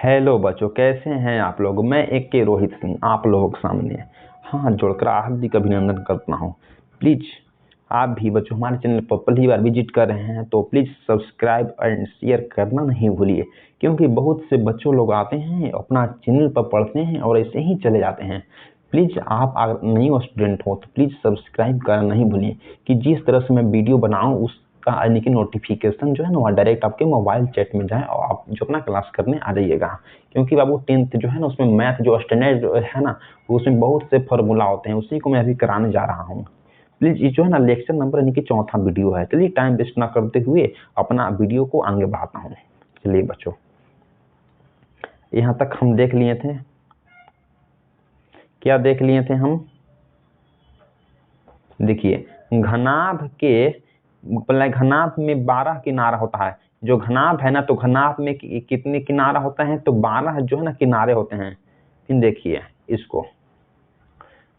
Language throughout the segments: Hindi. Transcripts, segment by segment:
हेलो बच्चों, कैसे हैं आप लोग। मैं एक के रोहित सिंह आप लोगों के सामने हाथ जोड़कर हार्दिक अभिनंदन करता हूं। प्लीज आप भी बच्चों हमारे चैनल पर पहली बार विजिट कर रहे हैं तो प्लीज सब्सक्राइब एंड शेयर करना नहीं भूलिए, क्योंकि बहुत से बच्चों लोग आते हैं अपना चैनल पर पढ़ते हैं और ऐसे ही चले जाते हैं। प्लीज आप अगर नई स्टूडेंट हो तो प्लीज सब्सक्राइब करना नहीं भूलिए कि जिस तरह से मैं वीडियो बनाऊं उसका यानी कि नोटिफिकेशन जो है ना वह डायरेक्ट आपके मोबाइल चैट में जाए और आप जो अपना क्लास करने आ जाइएगा। क्योंकि बाबू 10th जो है ना उसमें मैथ जो स्टैंडर्ड है ना उसमें बहुत से फॉर्मूला होते हैं, उसी को मैं अभी कराने जा रहा हूँ। प्लीज ये जो है ना लेक्चर नंबर यानी कि चौथा वीडियो है। चलिए टाइम वेस्ट ना करते हुए अपना वीडियो को आगे बढ़ाता हूँ। चलिए बच्चों, यहाँ तक हम देख लिए थे, क्या देख लिए थे हम। देखिए घनाभ में 12 किनारा होता है। जो घनाभ है ना तो घनाभ में कितने किनारा होते हैं तो 12 जो है ना किनारे होते हैं। फिर देखिए इसको,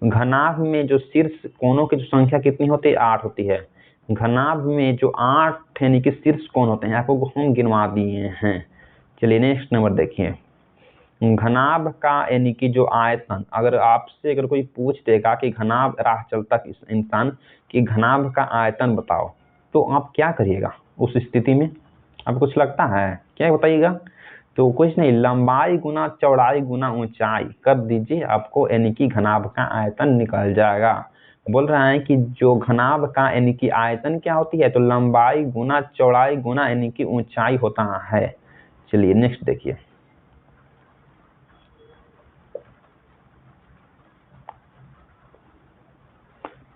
घनाभ में जो शीर्ष कोणों की जो संख्या कितनी होती है 8 होती है। घनाभ में जो 8 यानी कि शीर्ष कोण होते हैं आपको हम गिनवा दिए हैं। चलिए नेक्स्ट नंबर देखिए, घनाभ का यानी कि जो आयतन, अगर कोई पूछ देगा कि घनाभ राह चलता इंसान कि घनाभ का आयतन बताओ तो आप क्या करिएगा उस स्थिति में। आपको कुछ लगता है क्या बताइएगा। तो कुछ नहीं, लंबाई गुना चौड़ाई गुना ऊंचाई कर दीजिए, आपको यानी कि घनाभ का आयतन निकल जाएगा। बोल रहा है कि जो घनाभ का यानी कि आयतन क्या होती है तो लंबाई गुना चौड़ाई गुना यानी कि ऊंचाई होता है। चलिए नेक्स्ट देखिए,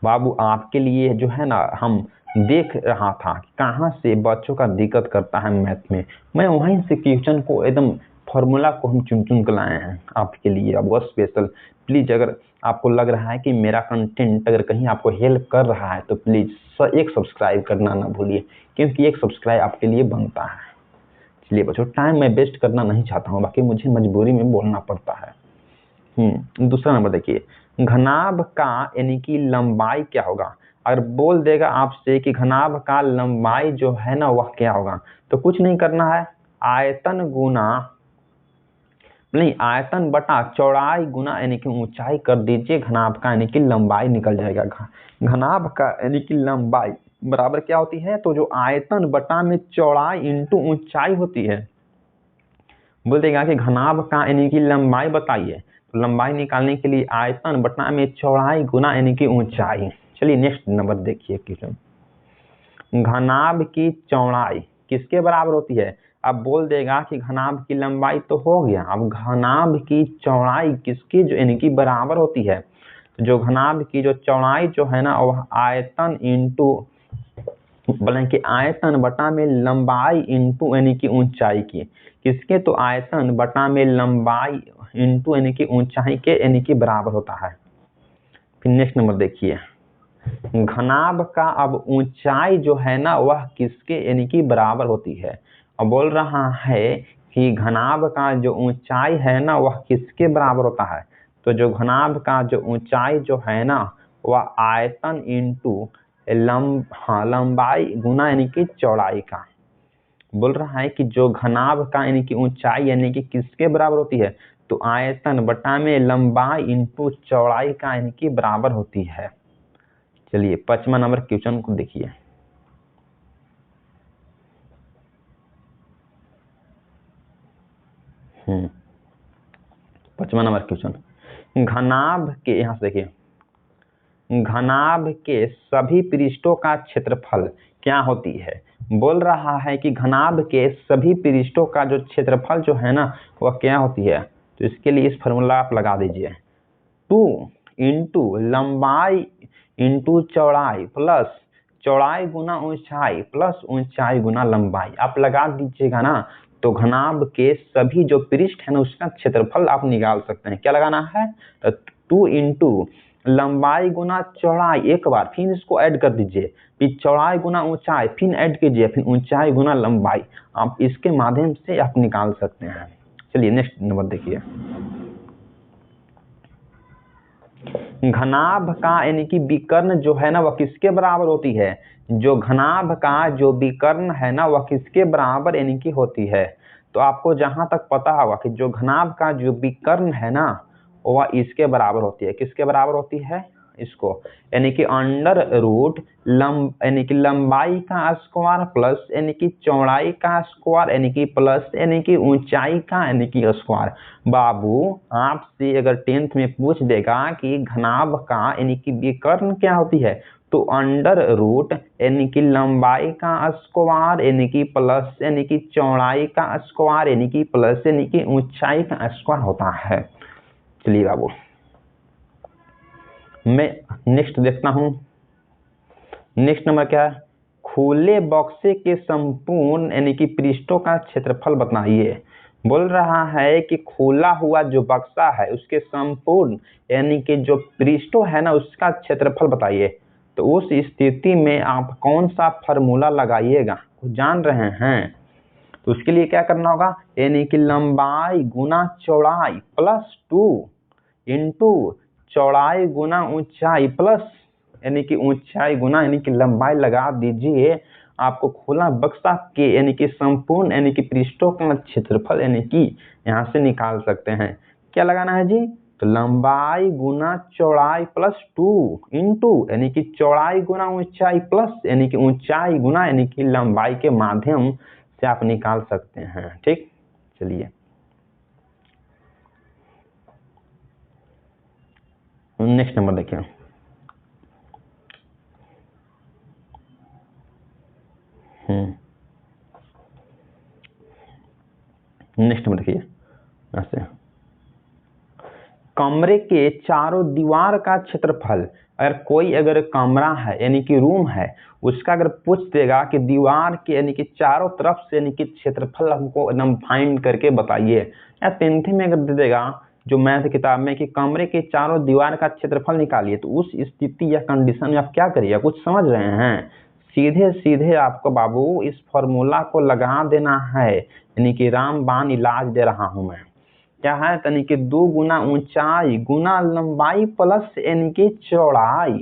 बाबू आपके लिए जो है ना हम देख रहा था कि कहाँ से बच्चों का दिक्कत करता है मैथ में। मैं वहीं से क्वेश्चन को एकदम फॉर्मूला को हम चुन चुन कर लाए हैं आपके लिए। अब वो स्पेशल प्लीज अगर आपको लग रहा है कि मेरा कंटेंट अगर कहीं आपको हेल्प कर रहा है तो प्लीज एक सब्सक्राइब करना ना भूलिए, क्योंकि एक सब्सक्राइब आपके लिए बनता है। चलिए बच्चों, टाइम मैं वेस्ट करना नहीं चाहता हूँ, बाकी मुझे मजबूरी में बोलना पड़ता है। दूसरा नंबर देखिए, घनाभ का यानी कि लंबाई क्या होगा। अगर बोल देगा आपसे कि घनाभ का लंबाई जो है ना वह क्या होगा तो कुछ नहीं करना है, आयतन बटा चौड़ाई गुना यानी कि ऊंचाई कर दीजिए, घनाभ का यानी कि लंबाई निकल जाएगा। घनाभ का यानी कि लंबाई बराबर क्या होती है तो जो आयतन बटा में चौड़ाई इंटू ऊंचाई होती है। बोल देगा कि घनाभ का यानी कि लंबाई बताइए तो लंबाई निकालने के लिए आयतन बटा में चौड़ाई गुना यानी कि ऊंचाई। चलिए नेक्स्ट नंबर देखिए क्वेश्चन, घनाभ की चौड़ाई किसके बराबर होती है। अब बोल देगा कि घनाभ की लंबाई तो हो गया, अब घनाभ की चौड़ाई किसकी जो यानी कि बराबर होती है। तो जो घनाभ की जो चौड़ाई जो है ना वह आयतन इंटू बोले कि आयतन बटा में लंबाई इंटू यानी कि ऊंचाई की, किसके तो आयतन बटा में लंबाई इंटू यानी कि ऊंचाई के यानी कि बराबर होता है। फिर नेक्स्ट नंबर देखिए, घनाभ का अब ऊंचाई जो है ना वह किसके यानी कि बराबर होती है। अब बोल रहा है कि घनाभ का जो ऊंचाई है ना वह किसके बराबर होता है। तो जो घनाभ का जो ऊंचाई जो है ना वह आयतन इंटू लंबाई गुना यानी कि चौड़ाई का। बोल रहा है कि जो घनाभ का यानी कि ऊंचाई यानी कि किसके बराबर होती है तो आयतन बटा में लंबाई इंटू चौड़ाई का यानी कि बराबर होती है। चलिए 5वां नंबर क्वेश्चन को देखिए, पांचवा नंबर क्वेश्चन, घनाभ के यहाँ से देखिए, घनाभ के सभी पृष्ठों का क्षेत्रफल क्या होती है। बोल रहा है कि घनाभ के सभी पृष्ठों का जो क्षेत्रफल जो है ना वह क्या होती है। तो इसके लिए इस फॉर्मूला आप लगा दीजिए, 2 इंटू लंबाई इंटू चौड़ाई प्लस चौड़ाई गुना ऊंचाई प्लस ऊंचाई गुना लंबाई। आप लगा दीजिएगा ना तो घनाभ के सभी जो पृष्ठ है ना उसका क्षेत्रफल आप निकाल सकते हैं। क्या लगाना है, 2 इंटू लंबाई गुना चौड़ाई, एक बार फिर इसको ऐड कर दीजिए, फिर चौड़ाई गुना ऊंचाई फिर ऐड कीजिए, फिर ऊंचाई गुना लंबाई। आप इसके माध्यम से आप निकाल सकते हैं। चलिए नेक्स्ट नंबर देखिए, घनाभ का यानी कि विकर्ण जो है ना वह किसके बराबर होती है। जो घनाभ का जो विकर्ण है ना वह किसके बराबर यानी कि होती है। तो आपको जहां तक पता होगा कि जो घनाभ का जो विकर्ण है ना वह इसके बराबर होती है। किसके बराबर होती है? इसको, यानी कि अंडर रूट यानी कि लंबाई का स्क्वायर प्लस यानी कि चौड़ाई का स्क्वायर यानी कि प्लस यानी कि ऊंचाई का यानी कि स्क्वायर। बाबू आपसे अगर 10th में पूछ देगा कि घनाभ का यानी कि विकर्ण क्या होती है, तो अंडर रूट यानी कि लंबाई का स्क्वायर यानी कि प्लस यानी कि चौड़ाई का स्क्वायर यानी कि प्लस यानी कि ऊंचाई का स्क्वायर होता है। चलिए बाबू मैं नेक्स्ट देखता हूं। नेक्स्ट नंबर क्या है? खुले बक्से के संपूर्ण यानी कि पृष्ठों का क्षेत्रफल बताइए। बोल रहा है कि खुला हुआ जो बक्सा है उसके संपूर्ण यानी कि जो पृष्ठों है ना उसका क्षेत्रफल बताइए। तो उस स्थिति में आप कौन सा फॉर्मूला लगाइएगा, जान रहे हैं? तो उसके लिए क्या करना होगा, यानी कि लंबाई गुना चौड़ाई प्लस 2 इंटू चौड़ाई गुना ऊंचाई प्लस यानी कि ऊंचाई गुना यानी कि लंबाई लगा दीजिए। आपको खुला बक्सा के यानी कि संपूर्ण यानी कि पृष्ठों का क्षेत्रफल यानी कि यहाँ से निकाल सकते हैं। क्या लगाना है जी? तो लंबाई गुना चौड़ाई प्लस 2 इंटू यानी कि चौड़ाई गुना ऊंचाई प्लस यानी कि ऊंचाई गुना यानी कि लंबाई के माध्यम से आप निकाल सकते हैं। ठीक, चलिए नेक्स्ट नंबर देखिए। नेक्स्ट नंबर देखिए ऐसे, कमरे के चारों दीवार का क्षेत्रफल। अगर कोई अगर कमरा है यानी कि रूम है उसका अगर पूछ देगा कि दीवार के यानी कि चारों तरफ से यानी कि क्षेत्रफल हमको एकदम फाइंड करके बताइए, या 10th में अगर दे देगा जो मैथ किताब में कि कमरे के चारों दीवार का क्षेत्रफल निकालिए, तो उस स्थिति या कंडीशन में आप क्या करिए? कुछ समझ रहे हैं? सीधे सीधे आपको बाबू इस फॉर्मूला को लगा देना है, यानी कि रामबाण इलाज दे रहा हूं मैं। क्या है? यानी कि 2 गुना ऊंचाई गुना लंबाई प्लस यानी कि चौड़ाई।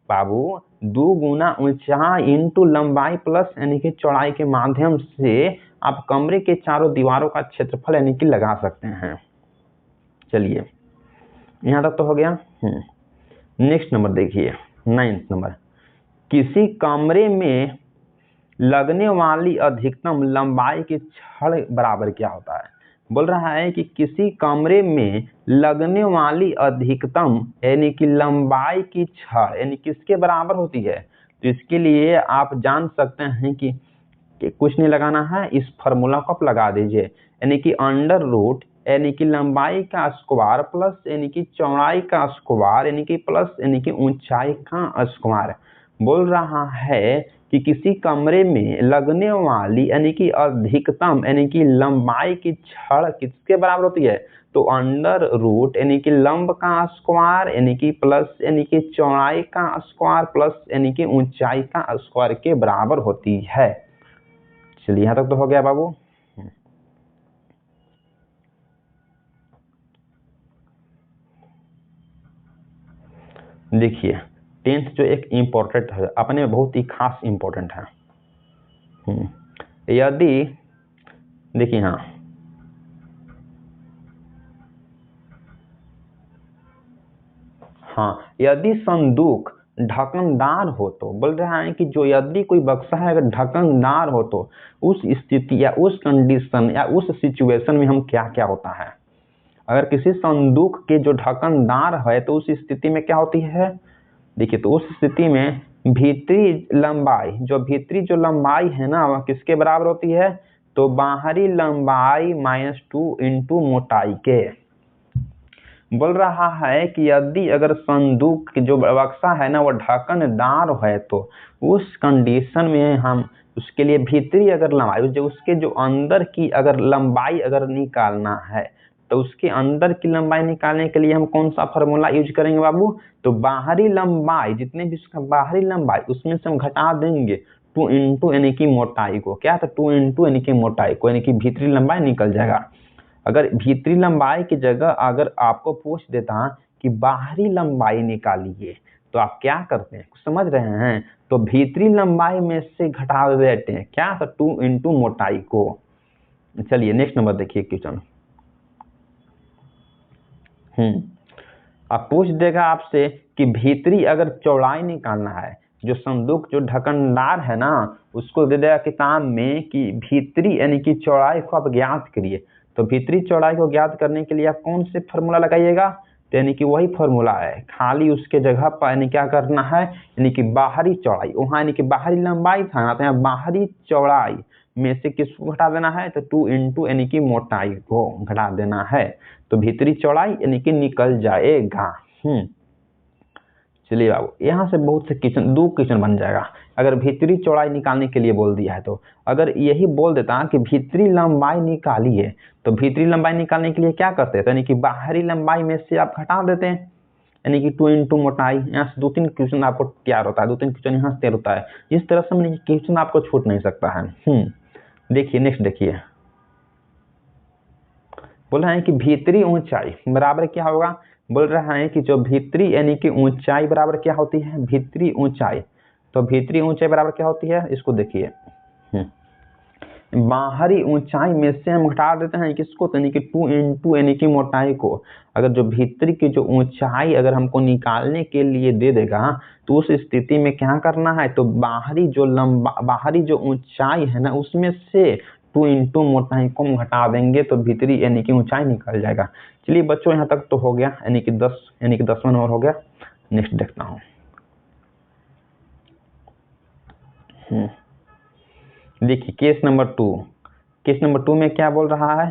बाबू 2 गुना ऊंचाई इंटू लंबाई प्लस यानी कि चौड़ाई के माध्यम से आप कमरे के चारों दीवारों का क्षेत्रफल यानी कि लगा सकते हैं। चलिए यहाँ तक तो हो गया। नेक्स्ट नंबर देखिए 9th नंबर, किसी कमरे में लगने वाली अधिकतम लंबाई की छड़ बराबर क्या होता है? बोल रहा है कि किसी कमरे में लगने वाली अधिकतम यानी कि लंबाई की छड़ यानी किसके बराबर होती है? तो इसके लिए आप जान सकते हैं कि कुछ नहीं लगाना है, इस फॉर्मूला को आप लगा दीजिए, यानी कि अंडर रूट यानी कि लंबाई का स्क्वायर प्लस यानी कि चौड़ाई का स्क्वायर यानी कि प्लस यानी कि ऊंचाई का स्क्वायर। बोल रहा है कि किसी कमरे में लगने वाली यानी कि अधिकतम यानी कि लंबाई की छड़ किसके बराबर होती है? तो अंडर रूट यानी कि लंब का स्क्वायर यानी कि प्लस यानी कि चौड़ाई का स्क्वायर प्लस यानी कि ऊंचाई का स्क्वायर के बराबर होती है। चलिए यहाँ तक तो हो गया बाबू। देखिए 10th जो एक इम्पोर्टेंट है अपने में बहुत ही खास इम्पोर्टेंट है। यदि देखिए यदि संदूक ढक्कनदार हो तो, बोल रहा है कि जो यदि कोई बक्सा है अगर ढक्कनदार हो तो उस स्थिति या उस कंडीशन या उस सिचुएशन में हम क्या क्या होता है? अगर किसी संदूक के जो ढक्कनदार है तो उस स्थिति में क्या होती है? देखिए तो उस स्थिति में भीतरी लंबाई है ना वह किसके बराबर होती है? तो बाहरी लंबाई -2 इंटू मोटाई के। बोल रहा है कि यदि अगर संदूक की जो बक्सा है ना वो ढक्कनदार है तो उस कंडीशन में हम उसके लिए भीतरी अगर लंबाई जो उसके जो अंदर की अगर लंबाई अगर निकालना है तो उसके अंदर की लंबाई निकालने के लिए हम कौन सा फॉर्मूला यूज करेंगे बाबू? तो बाहरी लंबाई जितने भी उसका बाहरी लंबाई उसमें से हम घटा देंगे 2 इंटू यानी कि मोटाई को। क्या था? 2 इंटू यानी कि मोटाई को, यानी कि भीतरी लंबाई निकल जाएगा। अगर भीतरी लंबाई की जगह अगर आपको पूछ देता कि बाहरी लंबाई निकालिए तो आप क्या करते हैं? समझ रहे हैं? तो भीतरी लंबाई में से घटा देते हैं क्या? तो 2 इंटू मोटाई को। चलिए नेक्स्ट नंबर देखिए क्वेश्चन। अब पूछ देगा आपसे कि भीतरी अगर चौड़ाई निकालना है, जो संदूक जो ढक्कनदार है ना, उसको दे देगा किताब में कि भीतरी यानी कि चौड़ाई को आप ज्ञात करिए। तो भीतरी चौड़ाई को ज्ञात करने के लिए आप कौन से फॉर्मूला लगाइएगा, तो यानी कि वही फॉर्मूला है, खाली उसके जगह पर यानी क्या करना है, यानी कि बाहरी चौड़ाई, वहाँ यानी कि बाहरी लंबाई था ना, तो यहाँ बाहरी चौड़ाई में से किसको घटा देना है, तो 2 इंटू यानी कि मोटाई को घटा देना है, तो भीतरी चौड़ाई यानी कि निकल जाएगा। चलिए बाबू, यहाँ से बहुत से क्वेश्चन, 2 क्वेश्चन बन जाएगा अगर भीतरी चौड़ाई निकालने के लिए बोल दिया है तो। अगर यही बोल देता कि भीतरी लंबाई निकालिए, तो भीतरी लंबाई निकालने के लिए क्या करते हैं, तो यानी कि बाहरी लंबाई में से आप घटा देते हैं, यानी कि 2 इंटू मोटाई। यहाँ से 2-3 क्वेश्चन आपको तैयार होता है, 2-3 क्वेश्चन यहाँ से तैयार होता है। इस तरह से क्वेश्चन आपको छूट नहीं सकता है। देखिए नेक्स्ट देखिए, बोल रहा है कि भीतरी ऊंचाई बराबर क्या होगा, बोल रहा है कि जो भीतरी यानी कि ऊंचाई बराबर क्या होती है, भीतरी ऊंचाई, तो भीतरी ऊंचाई बराबर क्या होती है, इसको देखिए। बाहरी ऊंचाई में से हम घटा देते हैं किसको, तो यानी कि 2 इंटू यानी कि मोटाई को। अगर जो भीतरी की जो ऊंचाई अगर हमको निकालने के लिए दे देगा, तो उस स्थिति में क्या करना है, तो बाहरी जो ऊंचाई है ना, उसमें से 2 इंटू मोटाई को हम घटा देंगे, तो भीतरी यानी कि ऊंचाई निकल जाएगा। चलिए बच्चों, यहाँ तक तो हो गया, यानी कि 10वां नंबर हो गया। नेक्स्ट देखता हूँ। देखिए केस नंबर 2 में क्या बोल रहा है।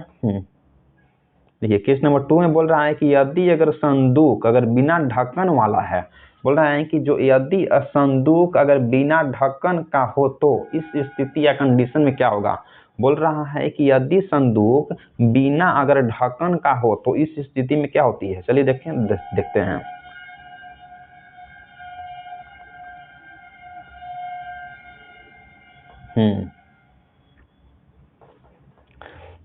देखिए केस नंबर 2 में बोल रहा है कि यदि अगर संदूक अगर बिना ढक्कन वाला है, बोल रहा है कि जो यदि संदूक अगर बिना ढक्कन का हो तो इस स्थिति या कंडीशन में क्या होगा। बोल रहा है कि यदि संदूक बिना अगर ढक्कन का हो तो इस स्थिति में क्या होती है। चलिए देखते हैं।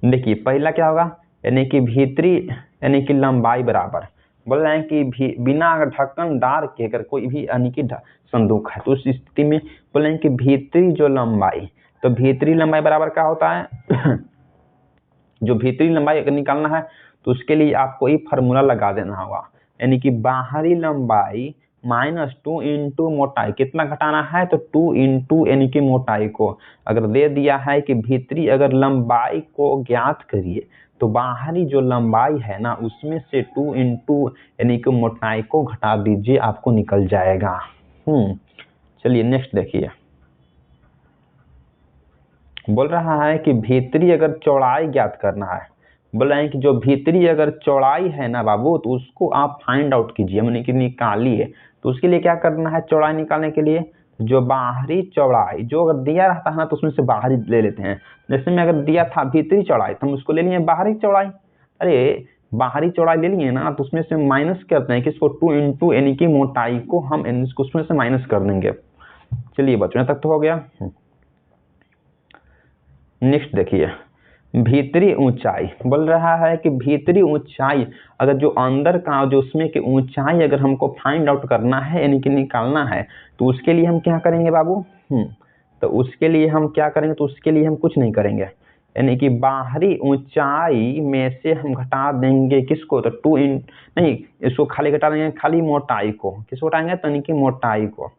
देखिए पहला क्या होगा, यानी कि भीतरी यानी कि लंबाई बराबर, बोल रहे हैं कि बिना अगर ढक्कनदार के अगर कोई भी यानी कि संदूक है, तो उस स्थिति में बोल रहे हैं कि भीतरी जो लंबाई, तो भीतरी लंबाई बराबर क्या होता है जो भीतरी लंबाई अगर निकालना है तो उसके लिए आपको ये फार्मूला लगा देना होगा, यानी कि बाहरी लंबाई -2 इंटू मोटाई, कितना घटाना है, तो 2 इंटू यानी कि मोटाई को। अगर दे दिया है कि भीतरी अगर लंबाई को ज्ञात करिए, तो बाहरी जो लंबाई है ना, उसमें से 2 इंटू यानी कि मोटाई को घटा दीजिए, आपको निकल जाएगा। चलिए नेक्स्ट देखिए, बोल रहा है कि भीतरी अगर चौड़ाई ज्ञात करना है, बोल रहे हैं कि जो भीतरी अगर चौड़ाई है ना बाबू, तो उसको आप फाइंड आउट कीजिए, यानी कि निकालिए। तो उसके लिए क्या करना है, चौड़ाई निकालने के लिए जो बाहरी चौड़ाई जो अगर दिया रहता है ना, तो उसमें से बाहरी ले लेते हैं। जैसे में अगर दिया था भीतरी चौड़ाई, तो हम उसको ले लिए बाहरी चौड़ाई। अरे बाहरी चौड़ाई ले लिए ना, तो उसमें से माइनस करते हैं कि इसको 2 इंटू यानी कि मोटाई को हम उसमें से माइनस कर देंगे। चलिए बच्चों तक तो हो गया। नेक्स्ट देखिए, भीतरी ऊंचाई, बोल रहा है कि भीतरी ऊंचाई अगर जो अंदर का जो उसमें की ऊंचाई अगर हमको फाइंड आउट करना है यानी कि निकालना है, तो उसके लिए हम क्या करेंगे बाबू। तो उसके लिए हम क्या करेंगे, तो उसके लिए हम कुछ नहीं करेंगे, यानी कि बाहरी ऊंचाई में से हम घटा देंगे किसको, तो 2 नहीं, इसको खाली घटा देंगे, खाली मोटाई को। किसको घटाएंगे, तो यानी कि मोटाई को।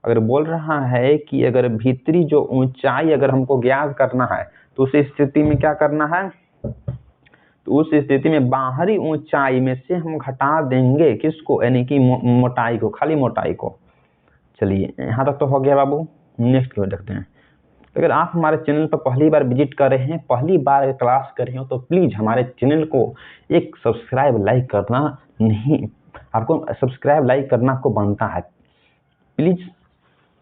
अगर बोल रहा है कि अगर भीतरी जो ऊंचाई अगर हमको ज्ञात करना है, तो उस स्थिति में क्या करना है, तो उस स्थिति में बाहरी ऊंचाई में से हम घटा देंगे किसको, यानी कि मोटाई को, खाली मोटाई को। चलिए यहाँ तक तो हो गया बाबू। नेक्स्ट क्वेश्चन देखते हैं। अगर आप हमारे चैनल पर पहली बार विजिट कर रहे हैं, पहली बार क्लास कर रहे हो, तो प्लीज हमारे चैनल को एक सब्सक्राइब लाइक करना नहीं, आपको सब्सक्राइब लाइक करना आपको बनता है। प्लीज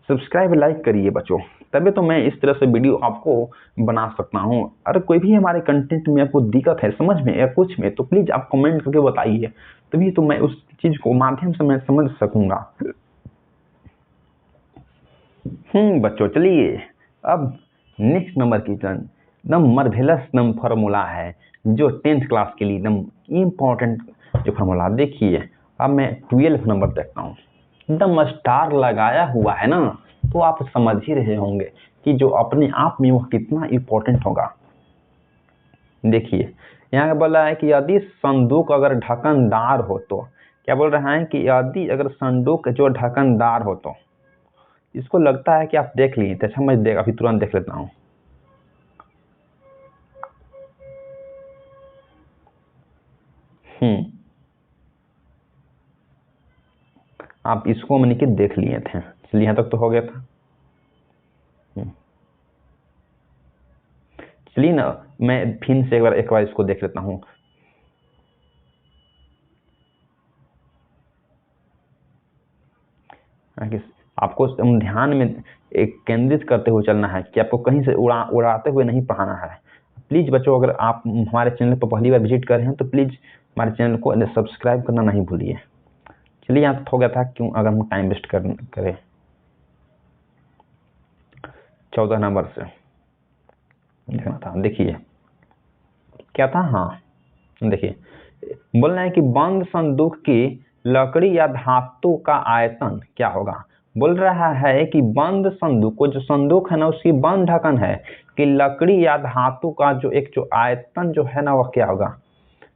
सब्सक्राइब लाइक करिए बच्चों, तभी तो मैं इस तरह से वीडियो आपको बना सकता हूँ। अगर कोई भी हमारे कंटेंट में आपको दिक्कत है समझ में या कुछ में, तो प्लीज आप कमेंट करके बताइए, तभी तो मैं उस चीज को माध्यम से मैं समझ सकूंगा। बच्चों चलिए अब नेक्स्ट नंबर की एकदम मार्वेलस एकदम फार्मूला है, जो 10th क्लास के लिए एकदम इम्पोर्टेंट जो फार्मूला। देखिए अब मैं 12 नंबर देखता हूँ, एकदम स्टार लगाया हुआ है ना, तो आप समझ ही रहे होंगे कि जो अपने आप में वो कितना इम्पोर्टेंट होगा। देखिए यहाँ बोल रहा है कि यदि संदूक अगर ढक्कनदार हो तो, क्या बोल रहा है कि यदि अगर संदूक जो ढक्कनदार हो तो, इसको लगता है कि आप देख लिए तो अच्छा, मैं अभी तुरंत देख लेता हूँ। आप इसको मैंने कि देख लिए थे, चलिए यहाँ तक तो हो गया था। चलिए ना, मैं फिर से एक बार इसको देख लेता हूँ। आपको ध्यान में एक केंद्रित करते हुए चलना है कि आपको कहीं से उड़ाते हुए नहीं पढ़ाना है। प्लीज बच्चों, अगर आप हमारे चैनल पर पहली बार विजिट कर रहे हैं तो प्लीज हमारे चैनल को सब्सक्राइब करना नहीं भूलिए। चलिए यहाँ हो गया था, क्यों अगर हम टाइम वेस्ट करें। 14 नंबर से देखना था, देखिए क्या था। हाँ देखिए, बोल रहे हैं कि बंद संदूक की लकड़ी या धातु का आयतन क्या होगा। बोल रहा है कि बंद संदूक को, जो संदूक है ना उसकी बंद ढक्कन है कि लकड़ी या धातु का जो आयतन जो है ना वह क्या होगा,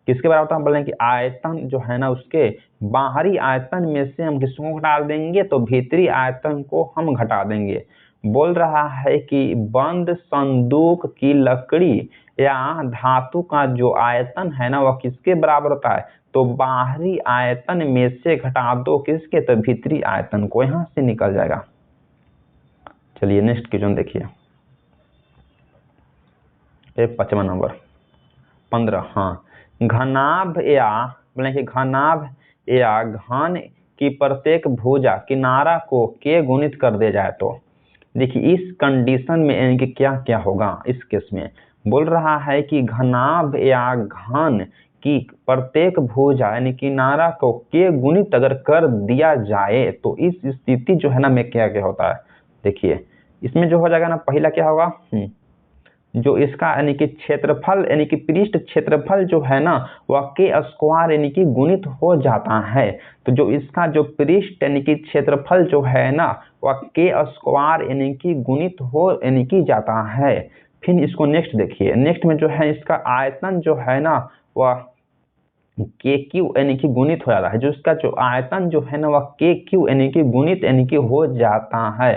किसके बराबर होता है। बोल रहे हैं कि आयतन जो है ना उसके बाहरी आयतन में से हम किसको घटा देंगे, तो भीतरी आयतन को हम घटा देंगे। बोल रहा है कि बंद संदूक की लकड़ी या धातु का जो आयतन है ना वह किसके बराबर होता है, तो बाहरी आयतन में से घटा दो किसके, तो भीतरी आयतन को, यहां से निकल जाएगा। चलिए नेक्स्ट क्वेश्चन देखिए, 55 नंबर 15। हाँ, घनाभ या बोले कि घनाभ या घन की प्रत्येक भुजा किनारा को के गुणित कर दे जाए तो, देखिए इस कंडीशन में यानी क्या क्या होगा। इस केस में बोल रहा है कि घनाभ या घन की प्रत्येक भुजा यानी किनारा को के गुणित अगर कर दिया जाए तो इस स्थिति जो है ना में क्या क्या होता है। देखिए इसमें जो हो जाएगा ना, पहला क्या होगा, जो इसका यानी कि क्षेत्रफल यानी कि पृष्ठ क्षेत्रफल जो है ना वह के स्क्वायर यानी कि गुणित हो जाता है। तो जो इसका जो पृष्ठ यानी कि क्षेत्रफल जो है ना वह के स्क्वायर यानी कि गुणित हो यानी कि जाता है। फिर इसको नेक्स्ट देखिए, नेक्स्ट में जो है इसका आयतन जो है ना वह के क्यू यानी कि गुणित हो जाता है। जो इसका जो आयतन जो है ना वह के क्यू यानी कि गुणित यानी कि हो जाता है।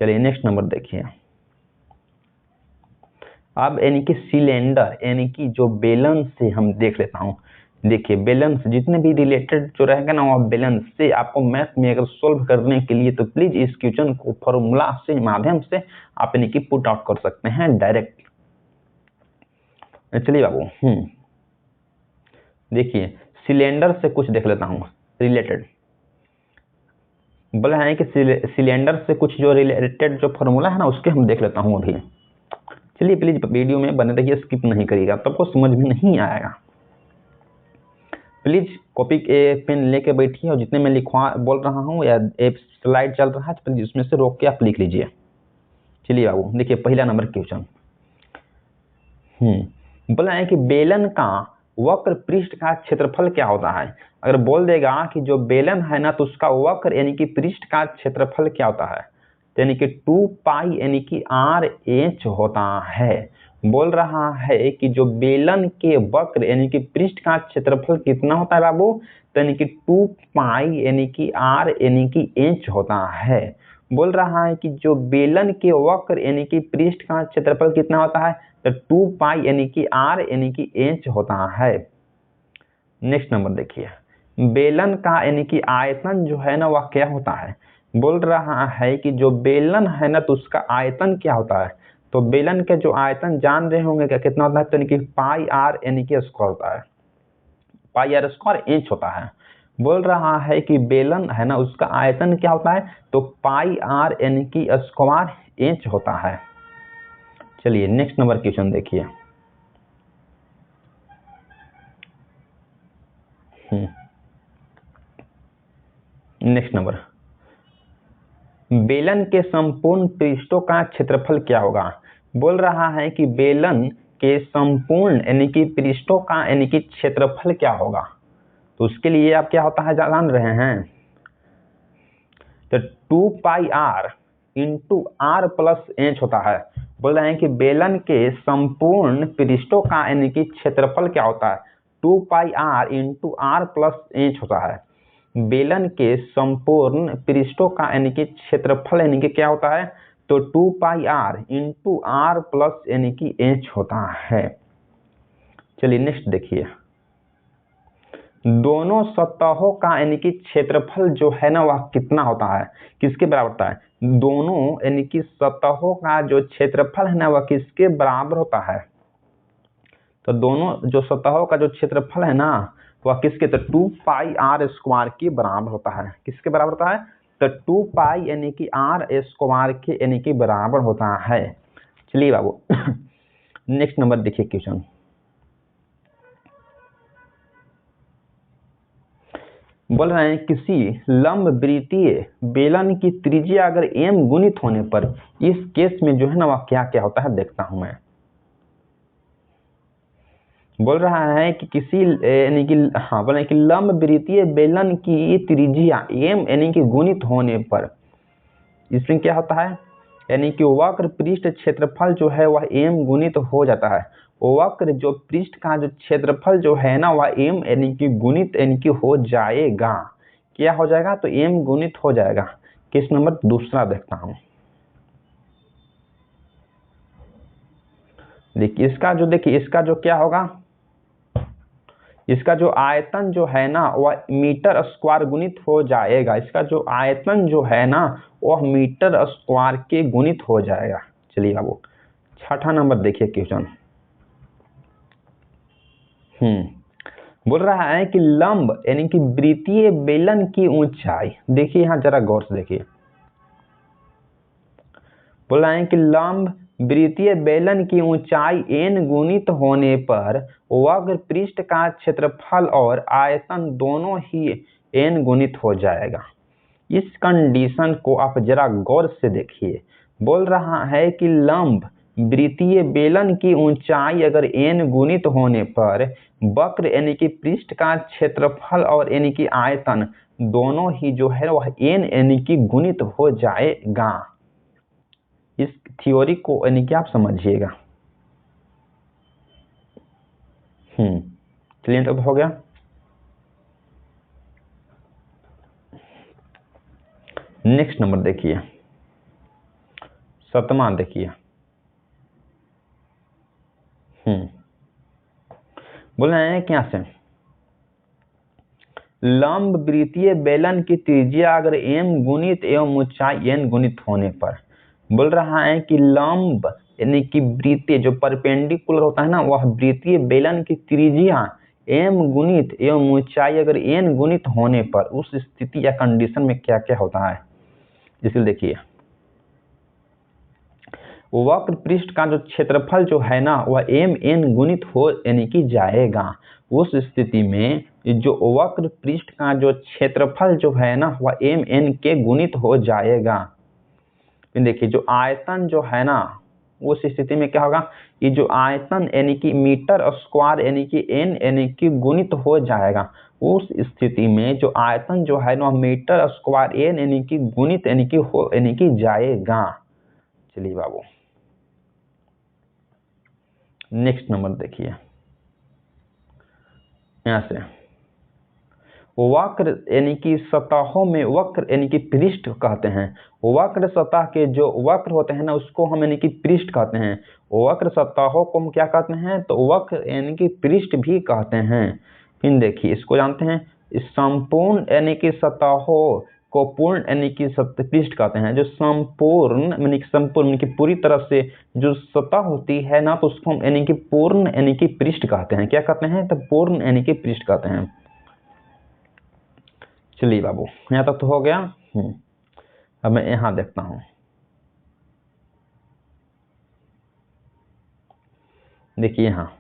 चलिए नेक्स्ट नंबर देखिए। अब यानी कि सिलेंडर यानी कि जो बेलन से हम देख लेता हूँ। देखिए बेलन से जितने भी रिलेटेड जो रहेगा ना वो बेलन से आपको मैथ में अगर सोल्व करने के लिए तो प्लीज इस क्वेश्चन को फॉर्मूला से माध्यम से आप यानी कि पुट आउट कर सकते हैं डायरेक्ट। चलिए बाबू, देखिए सिलेंडर से कुछ देख लेता हूँ रिलेटेड। बोला है कि सिलेंडर से कुछ जो रिलेटेड जो फॉर्मूला है ना उसके हम देख लेता हूँ अभी। चलिए प्लीज वीडियो में बने रहिए, स्किप नहीं करिएगा, तब को समझ में नहीं आएगा। प्लीज कॉपी पेन लेके बैठिए और जितने मैं लिखवा बोल रहा हूँ या स्लाइड चल रहा है तो उसमें से रोक के आप लिख लीजिए। चलिए बाबू देखिए पहला नंबर क्वेश्चन। बोला है कि बेलन का वक्र पृष्ठ का क्षेत्रफल क्या होता है। अगर बोल देगा कि जो बेलन है ना तो उसका वक्र यानी कि पृष्ठ का क्षेत्रफल क्या होता है, यानी कि 2 पाई यानी कि RH होता है। बोल रहा है कि जो बेलन के वक्र यानी कि पृष्ठ का क्षेत्रफल कितना होता है बाबू, तो यानी कि 2 पाई यानी कि R यानी कि H होता है। बोल रहा है कि जो बेलन के वक्र यानी कि पृष्ठ का क्षेत्रफल कितना होता है, तो 2 पाई यानी कि R यानी कि H होता है। नेक्स्ट नंबर देखिए, बेलन का यानी कि आयतन जो है ना वह क्या होता है। बोल रहा है कि जो बेलन है ना तो उसका आयतन क्या होता है, तो बेलन के जो आयतन जान रहे होंगे क्या कितना होता है, तो यानी कि पाई R यानी कि स्क्वायर होता है, पाई R स्क्वायर इंच होता है। बोल रहा है कि बेलन है ना उसका आयतन क्या होता है, तो पाई R यानी कि स्क्वायर इंच होता है। चलिए नेक्स्ट नंबर क्वेश्चन देखिए। नेक्स्ट नंबर, बेलन के संपूर्ण पृष्ठों का क्षेत्रफल क्या होगा। बोल रहा है कि बेलन के संपूर्ण यानी कि पृष्ठों का यानी कि क्षेत्रफल क्या होगा, तो उसके लिए आप क्या होता है जान रहे हैं, तो 2 पाई R into R plus H होता है। बोल रहे हैं कि बेलन के संपूर्ण पृष्ठों का यानी कि क्षेत्रफल क्या होता है, 2πr into R plus H होता है। बेलन के संपूर्ण पृष्ठों का यानी कि क्षेत्रफल यानी कि क्या होता है, तो 2πr इंटू आर प्लस यानी कि एच होता है। चलिए नेक्स्ट देखिए, दोनों सतहों का यानी कि क्षेत्रफल जो है ना वह कितना होता है, किसके बराबर होता है, दोनों यानी कि सतहों का जो क्षेत्रफल है ना वह किसके बराबर होता है, तो दोनों जो सतहों का जो क्षेत्रफल है ना वह किसके, तो 2πr² के बराबर होता है। किसके बराबर होता है, तो 2π यानी कि r² के यानी कि बराबर होता है। चलिए बाबू नेक्स्ट नंबर देखिए क्वेश्चन, बोल रहे हैं किसी लंब वृत्तीय बेलन की त्रिज्या अगर m गुणित होने पर इस केस में जो है ना वह क्या क्या होता है, देखता हूं मैं। बोल रहा है कि किसी यानी कि बोल रहे हैं कि लंब वृत्तीय बेलन की त्रिज्या m यानी कि गुणित होने पर इसमें क्या होता है, यानी कि वक्र पृष्ठ क्षेत्रफल जो है वह m गुणित हो जाता है। वक्र जो पृष्ठ का जो क्षेत्रफल जो है ना वह m यानी कि गुणित यानी कि हो जाएगा। क्या हो जाएगा, तो m गुणित हो जाएगा। किस नंबर, दूसरा देखता हूं। देखिए इसका जो क्या होगा, इसका जो आयतन जो है ना वह मीटर स्क्वायर गुणित हो जाएगा। इसका जो आयतन जो है ना वह मीटर स्क्वायर के गुणित हो जाएगा। चलिए बाबू छठा नंबर देखिए क्वेश्चन। बोल रहा है कि लंब यानी कि वृत्तीय बेलन की ऊंचाई, देखिए यहाँ जरा गौर से देखिए, बोल रहा है कि लंब वृत्तीय बेलन की ऊंचाई n गुणित होने पर वक्र पृष्ठ का क्षेत्रफल और आयतन दोनों ही n गुणित हो जाएगा। इस कंडीशन को आप जरा गौर से देखिए। बोल रहा है कि लंब वृत्तीय बेलन की ऊंचाई अगर n गुणित होने पर वक्र यानी कि पृष्ठ का क्षेत्रफल और यानी कि आयतन दोनों ही जो है वह n यानी कि गुणित हो जाएगा। इस थ्योरी को यानी कि आप समझिएगा। क्लियर तो हो गया। नेक्स्ट नंबर देखिए, सतमा देखिए। बोल रहे हैं क्या से, लंब वृत्तीय बेलन की त्रिज्या अगर m गुणित एवं ऊंचाई n गुणित होने पर, बोल रहा है कि लंब यानी कि वृत्तीय जो परपेंडिकुलर होता है ना वह वृत्तीय बेलन की त्रिज्या m गुणित एवं ऊंचाई अगर n गुणित होने पर उस स्थिति या कंडीशन में क्या क्या होता है। इसलिए देखिए वक्र पृष्ठ का जो क्षेत्रफल जो है ना वह m n गुणित हो यानी कि जाएगा। उस स्थिति में जो वक्र पृष्ठ का जो क्षेत्रफल जो है ना वह m n के गुणित हो जाएगा। देखिए जो आयतन जो है ना उस स्थिति में क्या होगा, ये जो आयतन यानी कि मीटर स्क्वायर यानी कि n यानी कि गुणित हो जाएगा। उस स्थिति में जो आयतन जो है ना मीटर स्क्वायर n यानी कि गुणित यानी कि हो यानी कि जाएगा। चलिए बाबू नेक्स्ट नंबर देखिए, यहां से वक्र यानी कि सतहों में वक्र यानी कि पृष्ठ कहते हैं। वक्र सतह के जो वक्र होते हैं ना उसको हम यानी कि पृष्ठ कहते हैं। वक्र सतहों को हम क्या कहते हैं, तो वक्र यानी कि पृष्ठ भी कहते हैं। फिर देखिए इसको जानते हैं, संपूर्ण यानी कि सतहों को पूर्ण यानी कि पृष्ठ कहते हैं। जो संपूर्ण यानी कि पूरी तरह से जो सतह होती है ना तो उसको हम यानी कि पूर्ण यानी कि पृष्ठ कहते हैं। क्या कहते हैं, तो पूर्ण यानी कि पृष्ठ कहते हैं। चलिए बाबू यहाँ तक तो हो गया। अब मैं यहाँ देखता हूँ। देखिए यहाँ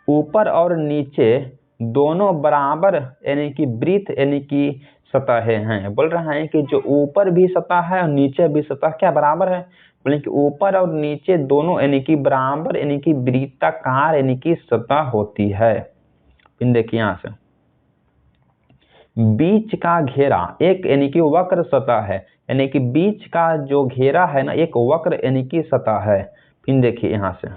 ऊपर और नीचे दोनों बराबर यानी कि वृत्त यानी कि सतहें हैं। बोल रहा है कि जो ऊपर भी सतह है और नीचे भी सतह क्या बराबर है, बोले कि ऊपर और नीचे दोनों यानी कि बराबर यानी कि वृत्ताकार यानी कि सतह होती है। फिर देखिए यहाँ से बीच का घेरा एक यानी कि वक्र सतह है, यानी कि बीच का जो घेरा है ना एक वक्र यानी कि सतह है। फिर देखिए यहाँ से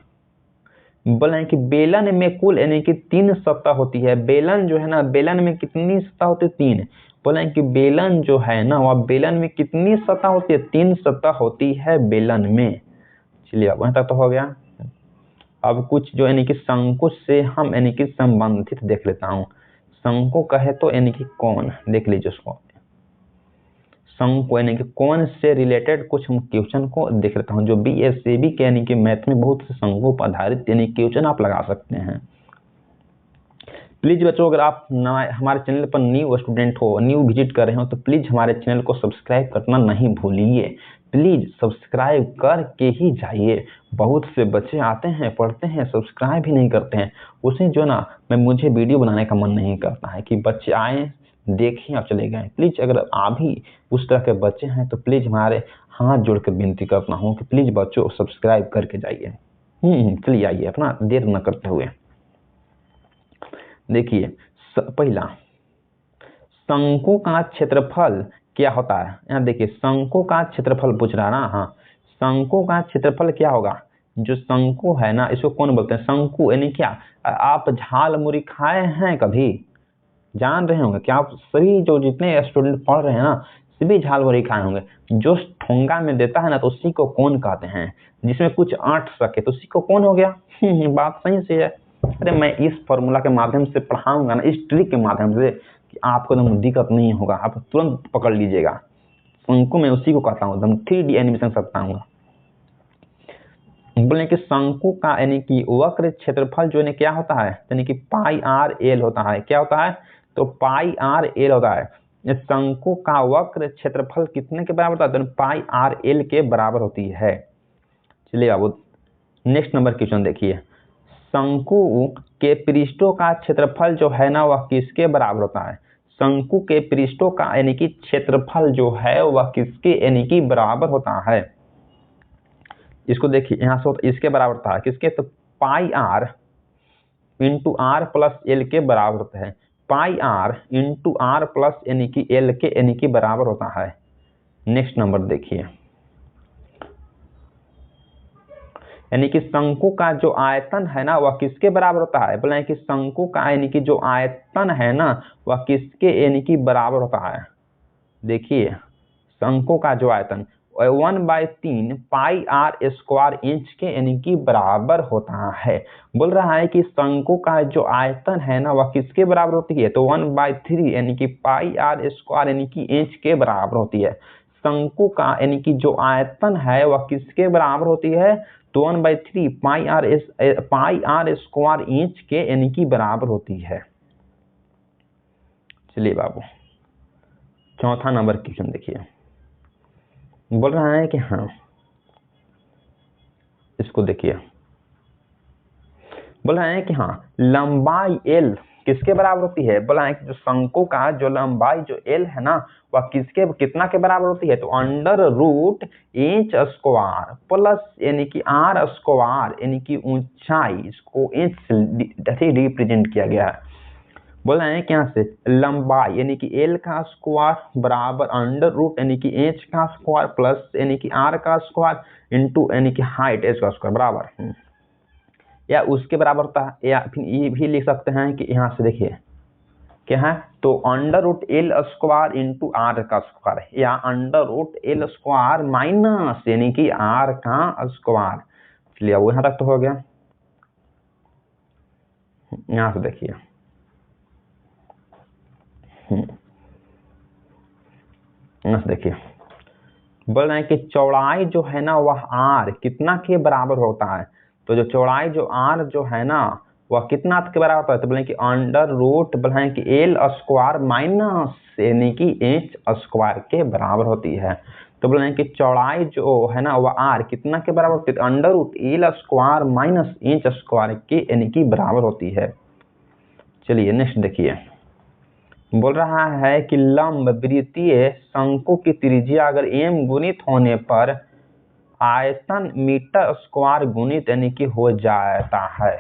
बोला है कि बेलन में कुल यानी कि 3 सतह होती है। बेलन जो है ना, बेलन में कितनी सतह होती है? 3। बोला है कि बेलन जो है ना वह बेलन में कितनी सतह होती है? 3 सतह होती है बेलन में। चलिए अब वहां तक तो हो गया। अब कुछ जो यानी कि शंकु से हम यानी कि संबंधित देख लेता हूँ। शंकु कहे तो यानी कि कौन, देख लीजिए उसको। शंकु यानी कि कौन से रिलेटेड कुछ हम क्वेश्चन को देख लेता हूँ, जो बीएससीबी के यानी कि मैथ में बहुत से शंकु पर आधारित यानी क्वेश्चन आप लगा सकते हैं। प्लीज बच्चों, अगर आप हमारे चैनल पर न्यू स्टूडेंट हो, न्यू विजिट कर रहे हो, तो प्लीज हमारे चैनल को सब्सक्राइब करना नहीं भूलिए। प्लीज सब्सक्राइब करके ही जाइए। बहुत से बच्चे आते हैं, पढ़ते हैं, सब्सक्राइब ही नहीं करते हैं। उसे जो ना मुझे वीडियो बनाने का मन नहीं करता है कि बच्चे आए देखें और चले गए। प्लीज अगर आप भी उस तरह के बच्चे हैं तो प्लीज हमारे हाथ जोड़ कर विनती करता हूँ कि प्लीज बच्चों सब्सक्राइब करके जाइए। चलिए आइए, अपना देर न करते हुए देखिए। पहला, शंकु का क्षेत्रफल क्या होता है? यहाँ देखिए, शंकु का क्षेत्रफल पूछ रहा ना। हाँ, शंकु का क्षेत्रफल क्या होगा? जो शंकु है ना, इसको कौन बोलते हैं? शंकु यानी क्या? आप झाल मुरी खाए हैं कभी? जान रहे होंगे क्या आप सभी? जो जितने स्टूडेंट पढ़ रहे हैं ना, सभी झाल मुरी खाए होंगे। जो ठोंगा में देता है ना, तो उसी को कौन कहते हैं? जिसमें कुछ आंट सके तो उसी को कौन हो गया? बात सही से है। अरे मैं इस फॉर्मूला के माध्यम से पढ़ाऊंगा ना, इस ट्रिक के माध्यम से, कि आपको एकदम दिक्कत नहीं होगा, आप तुरंत पकड़ लीजिएगा। शंकु में उसी को कहता हूँ, एकदम 3D एनिमेशन करता हूँ। बोले कि शंकु का यानी कि वक्र क्षेत्रफल जो है क्या होता है? यानी कि पाई आर एल होता है। क्या होता है? तो पाई आर एल होता है। शंकु का वक्र क्षेत्रफल कितने के बराबर होता है? तो पाई आर एल के बराबर होती है। चलिए बाबू, नेक्स्ट नंबर क्वेश्चन देखिए। शंकु के पृष्ठों का क्षेत्रफल जो है ना वह किसके बराबर होता है? शंकु के पृष्ठों का यानी कि क्षेत्रफल जो है वह किसके यानी कि बराबर होता है? इसको देखिए, यहाँ से इसके बराबर होता है किसके? तो pi R into R plus L के बराबर होता है। Pi R into R plus यानी कि एल के यानी कि बराबर होता है। नेक्स्ट नंबर देखिए, यानी कि शंकु का जो आयतन है ना वह किसके बराबर होता है? बोला है कि शंकु का यानी कि जो आयतन है ना वह किसके यानी कि बराबर होता है? देखिए, शंकु का जो आयतन 1/3 पाई आर स्क्वायर इंच के यानी कि बराबर होता है। बोल रहा है कि शंकु का जो आयतन है ना वह किसके बराबर होती है? तो 1/3 यानी कि पाई आर स्क्वायर यानी कि इंच के बराबर होती है। शंकु का यानी कि जो आयतन है वह किसके बराबर होती है? तो 1/3 पाई आर स्क्वायर इंच के यानी कि बराबर होती है। चलिए बाबू, चौथा नंबर क्वेश्चन देखिए। बोल रहा है कि हाँ, इसको देखिए। बोल रहा है कि हाँ, लंबाई एल किसके बराबर होती है? बोला है कि जो शंकु का जो लंबाई जो एल है ना वह किसके कितना के बराबर होती है? तो √इंच स्क्वायर प्लस यानी कि आर स्क्वायर यानी कि ऊंचाई, इसको इंच से रिप्रेजेंट किया गया है। बोल रहे हैं कि यहाँ से लंबाई यानी कि एल का स्क्वायर बराबर √, यानी कि एच का स्क्वायर प्लस यानी कि आर का स्क्वायर इंटू यानी कि हाइट एच का स्क्वायर बराबर, या उसके बराबर होता है। या फिर ये भी लिख सकते हैं कि यहाँ से देखिए क्या है, तो √एल स्क्वायर इंटू आर का स्क्वायर, या √एल स्क्वायर माइनस यानी कि आर का स्क्वायर। चलिए अब यहाँ तक तो हो गया। यहाँ से देखिए, यहाँ से देखिए, बोल रहे हैं कि चौड़ाई जो है ना वह आर कितना के बराबर होता है? तो जो चौड़ाई जो आर जो है ना वह कितना के बराबर होता है? तो बोले कि √, बोले कि एल स्क्वायर माइनस यानी कि एच स्क्वायर के बराबर होती है। तो बोले कि चौड़ाई जो है ना वह आर कितना के बराबर होती है? √L square minus H square के यानी कि बराबर होती है। चलिए नेक्स्ट देखिए। बोल रहा है कि लंब वृत्तीय शंकु की त्रिज्या अगर m गुणित होने पर आयतन मीटर स्क्वायर गुणित यानी कि हो जाता है।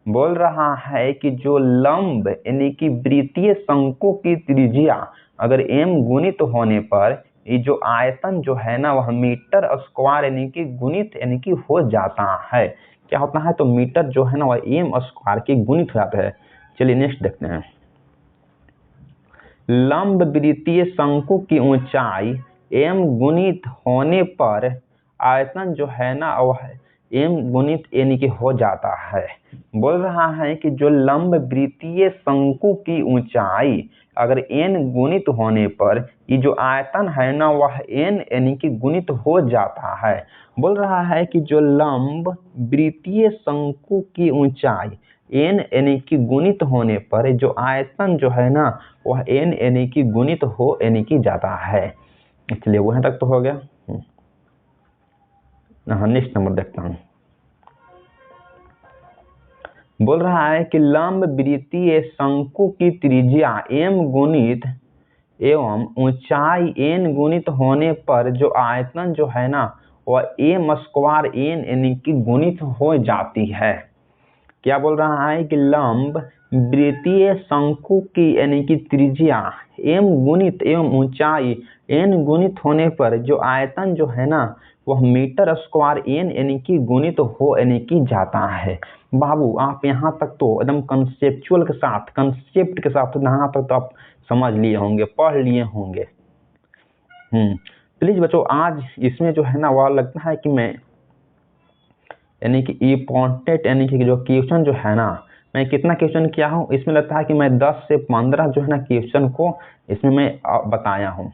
बोल रहा है कि जो लंब यानी कि वृत्तीय शंकु की त्रिज्या अगर m गुणित होने पर ये जो आयतन जो है ना वह मीटर स्क्वायर यानी कि गुणित यानी कि हो जाता है। क्या होता है? तो मीटर जो है ना वह m स्क्वायर के गुणित हो जाता है। चलिए नेक्स्ट देखते हैं। लंब वृत्तीय शंकु की ऊंचाई m गुणित होने पर आयतन जो है ना वह m गुणित यानी कि हो जाता है। बोल रहा है कि जो लंब वृत्तीय शंकु की ऊंचाई अगर n गुणित होने पर ये जो आयतन है ना वह n यानी कि गुणित हो जाता है। बोल रहा है कि जो लंब वृत्तीय शंकु की ऊंचाई n यानी कि गुणित होने पर जो आयतन जो है ना वह n यानी कि गुणित हो यानी कि जाता है। इसलिए वहां तक तो हो गया। नेक्स्ट नंबर देखता हूँ। बोल रहा है कि लंब वृत्तीय शंकु की त्रिज्या m गुणित एवं ऊंचाई n गुणित होने पर जो आयतन जो है ना वह m स्क्वायर n यानी कि गुणित हो जाती है। क्या बोल रहा है कि लंब वृत्तीय शंकु की यानी कि त्रिज्या m गुणित एवं ऊंचाई n गुणित होने पर जो आयतन जो है ना वह मीटर स्क्वायर n यानी कि गुणित हो यानी कि जाता है। बाबू आप यहाँ तक तो एकदम कंसेप्चुअल के साथ कंसेप्ट के साथ यहाँ तक तो आप समझ लिए होंगे, पढ़ लिए होंगे। प्लीज बच्चों आज इसमें जो है ना वह लगता है कि मैं यानी कि इम्पोर्टेंट यानी कि जो क्वेश्चन जो है ना मैं कितना क्वेश्चन किया हूँ इसमें लगता है कि मैं 10 से 15 जो है ना क्वेश्चन को इसमें मैं बताया हूँ।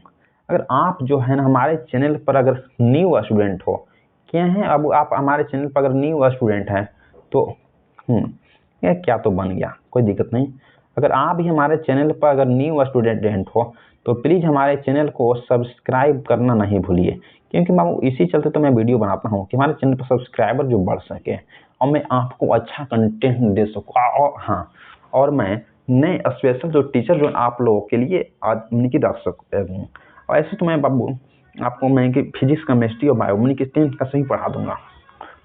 अगर आप जो है ना हमारे चैनल पर अगर न्यू स्टूडेंट हो क्या है, अब आप हमारे चैनल पर अगर न्यू स्टूडेंट हैं तो ये क्या तो बन गया, कोई दिक्कत नहीं। अगर आप भी हमारे चैनल पर अगर न्यू स्टूडेंट हो तो प्लीज़ हमारे चैनल को सब्सक्राइब करना नहीं भूलिए, क्योंकि बाबू इसी चलते तो मैं वीडियो बनाता हूँ कि हमारे चैनल पर सब्सक्राइबर जो बढ़ सके और मैं आपको अच्छा कंटेंट दे सकूँ। और हाँ, और मैं नए स्पेशल जो टीचर जो आप लोगों के लिए की रख सकते हूँ। और ऐसे तो मैं बाबू आपको मैं कि फिजिक्स केमिस्ट्री और बायो की 10th का सही पढ़ा दूंगा।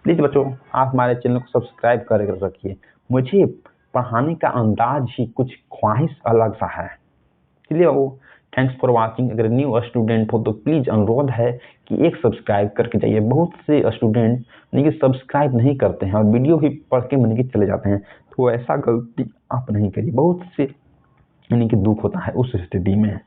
प्लीज़ बच्चों आप हमारे चैनल को सब्सक्राइब कर रखिए। मुझे पढ़ाने का अंदाज ही कुछ ख्वाहिश अलग सा है। इसलिए वो थैंक्स फॉर वाचिंग। अगर न्यू स्टूडेंट हो तो प्लीज़ अनुरोध है कि एक सब्सक्राइब करके जाइए। बहुत से स्टूडेंट यानी कि सब्सक्राइब नहीं करते हैं और वीडियो भी पढ़ के यानी कि चले जाते हैं, तो ऐसा गलती आप नहीं करिए। बहुत से यानी कि दुख होता है उस स्थिति में।